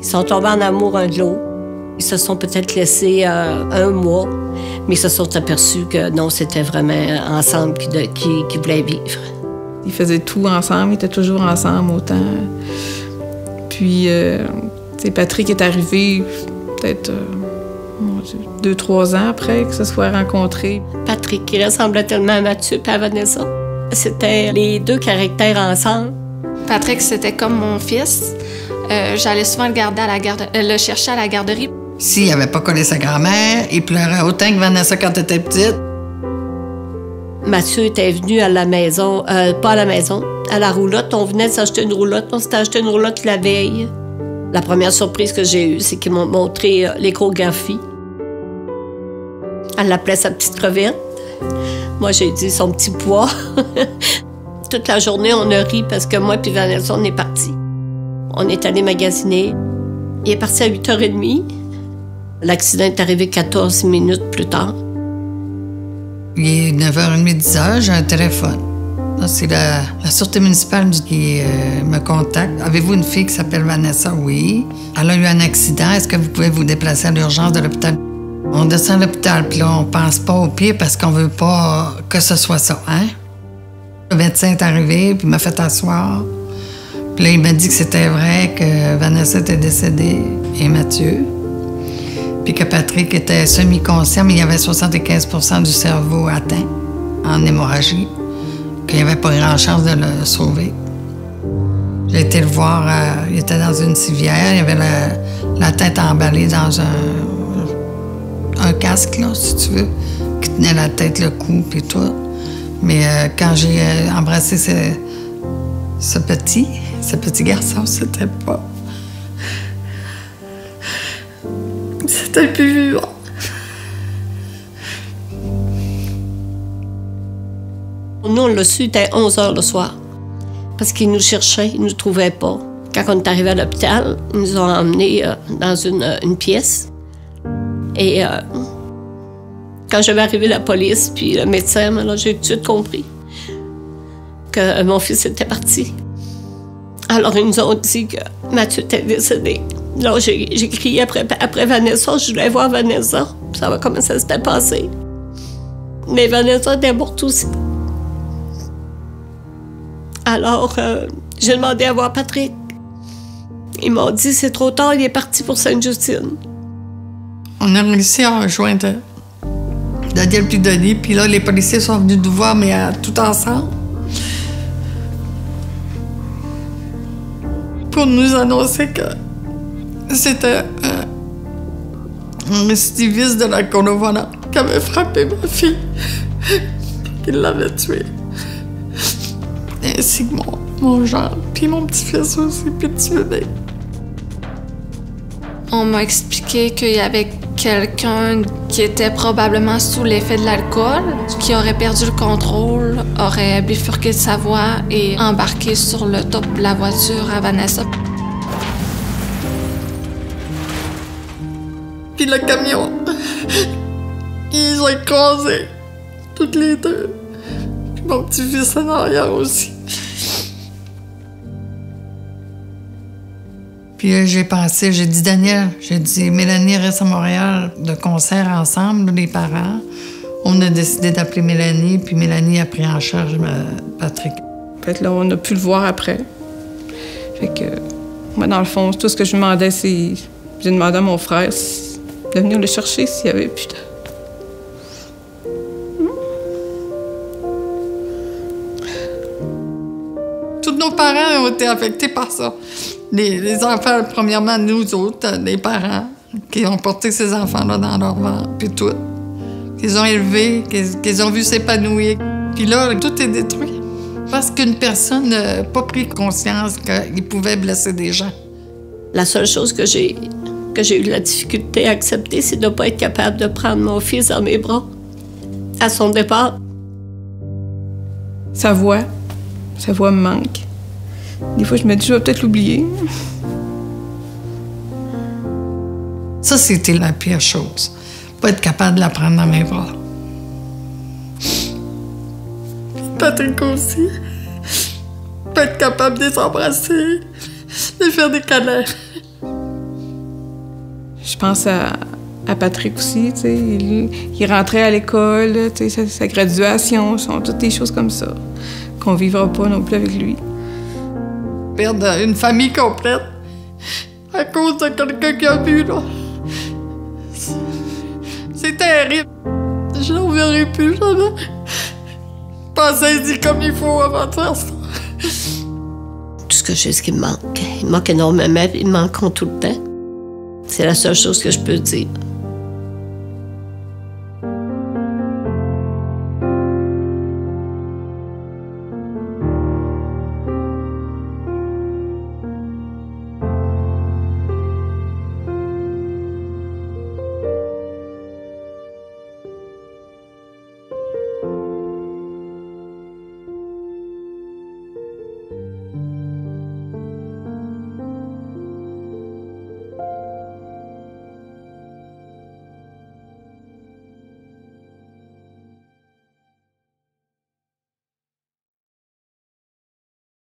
Ils sont tombés en amour un de l'autre. Ils se sont peut-être laissés un mois, mais ils se sont aperçus que non, c'était vraiment ensemble qu'ils voulaient vivre. Ils faisaient tout ensemble, ils étaient toujours ensemble autant. Puis, Patrick est arrivé peut-être 2-3 ans après que se soit rencontrés. Patrick, il ressemblait tellement à Mathieu et à Vanessa. C'était les deux caractères ensemble. Patrick, c'était comme mon fils. J'allais souvent le chercher à la garderie. S'il n'avait pas connu sa grand-mère, il pleurait autant que Vanessa quand elle était petite. Mathieu était venu à la maison, pas à la maison, à la roulotte. On venait de s'acheter une roulotte. On s'était acheté une roulotte la veille. La première surprise que j'ai eue, c'est qu'ils m'ont montré l'échographie. Elle l'appelait sa petite crevette. Moi, j'ai dit son petit pois. Toute la journée, on a ri parce que moi et Vanessa, on est partis. On est allé magasiner. Il est parti à 8h30. L'accident est arrivé 14 minutes plus tard. Il est 9h30, 10h, j'ai un téléphone. C'est la sûreté municipale qui me contacte. Avez-vous une fille qui s'appelle Vanessa? Oui. Elle a eu un accident. Est-ce que vous pouvez vous déplacer à l'urgence de l'hôpital? On descend à l'hôpital, puis là, on pense pas au pire parce qu'on veut pas que ce soit ça, hein? Le médecin est arrivé, puis il m'a fait asseoir. Puis là, il m'a dit que c'était vrai que Vanessa était décédée et Mathieu. Puis que Patrick était semi-conscient, mais il y avait 75% du cerveau atteint en hémorragie, qu'il n'y avait pas grand chance de le sauver. J'ai été le voir, il était dans une civière, il avait la tête emballée dans un casque, là, si tu veux, qui tenait la tête, le cou, puis tout. Mais quand j'ai embrassé ce petit garçon, c'était pas... C'était le plus vivant. Nous, on l'a su, il était 11h le soir. Parce qu'ils nous cherchaient, ils ne nous trouvaient pas. Quand on est arrivé à l'hôpital, ils nous ont emmenés dans une pièce. Et quand je vais arriver la police, puis le médecin, là, j'ai tout de suite compris que mon fils était parti. Alors, ils nous ont dit que Mathieu était décédé. Là, j'ai crié après Vanessa, je voulais voir Vanessa, savoir comment ça s'était passé. Mais Vanessa était morte aussi. Alors, j'ai demandé à voir Patrick. Ils m'ont dit, c'est trop tard, il est parti pour Sainte-Justine. On a réussi à rejoindre Daniel puis Denis, puis là, les policiers sont venus nous voir, mais tout ensemble. Pour nous annoncer que c'était un récidiviste de la Cour-de-Voilà qui avait frappé ma fille, qu'il l'avait tuée. Ainsi que mon genre, puis mon petit-fils aussi, puis le petit bébé. On m'a expliqué qu'il y avait quelqu'un qui était probablement sous l'effet de l'alcool, qui aurait perdu le contrôle, aurait bifurqué de sa voie et embarqué sur le top de la voiture à Vanessa. Puis le camion, ils ont écrasé, toutes les deux. Puis mon petit-fils en arrière aussi. Puis j'ai pensé, j'ai dit, Daniel, j'ai dit, Mélanie reste à Montréal de concert ensemble, les parents. On a décidé d'appeler Mélanie, puis Mélanie a pris en charge Patrick. Fait là, on a pu le voir après. Fait que, moi, dans le fond, tout ce que je demandais, c'est... J'ai demandé à mon frère de venir le chercher s'il y avait plus de... Tous nos parents ont été affectés par ça. Les enfants, premièrement, nous autres, les parents, qui ont porté ces enfants-là dans leur ventre, puis tout. Qu'ils ont élevés, qu'ils ont vu s'épanouir. Puis là, tout est détruit. Parce qu'une personne n'a pas pris conscience qu'il pouvait blesser des gens. La seule chose que j'ai eu de la difficulté à accepter, c'est de ne pas être capable de prendre mon fils dans mes bras à son départ. Sa voix me manque. Des fois, je me dis, je vais peut-être l'oublier. Ça, c'était la pire chose. Pas être capable de la prendre dans mes bras. Patrick aussi. Pas être capable de les embrasser, de faire des câlins. Je pense à Patrick aussi, tu sais. Il rentrait à l'école, tu sais, sa graduation, sont toutes des choses comme ça qu'on vivra pas non plus avec lui. Perdre une famille complète à cause de quelqu'un qui a bu, là. C'est terrible. Je n'en verrai plus jamais. Pensez-y comme il faut avant de faire ça. Tout ce que je sais, ce qui me manque. Il me manque énormément, ils me manqueront tout le temps. C'est la seule chose que je peux dire.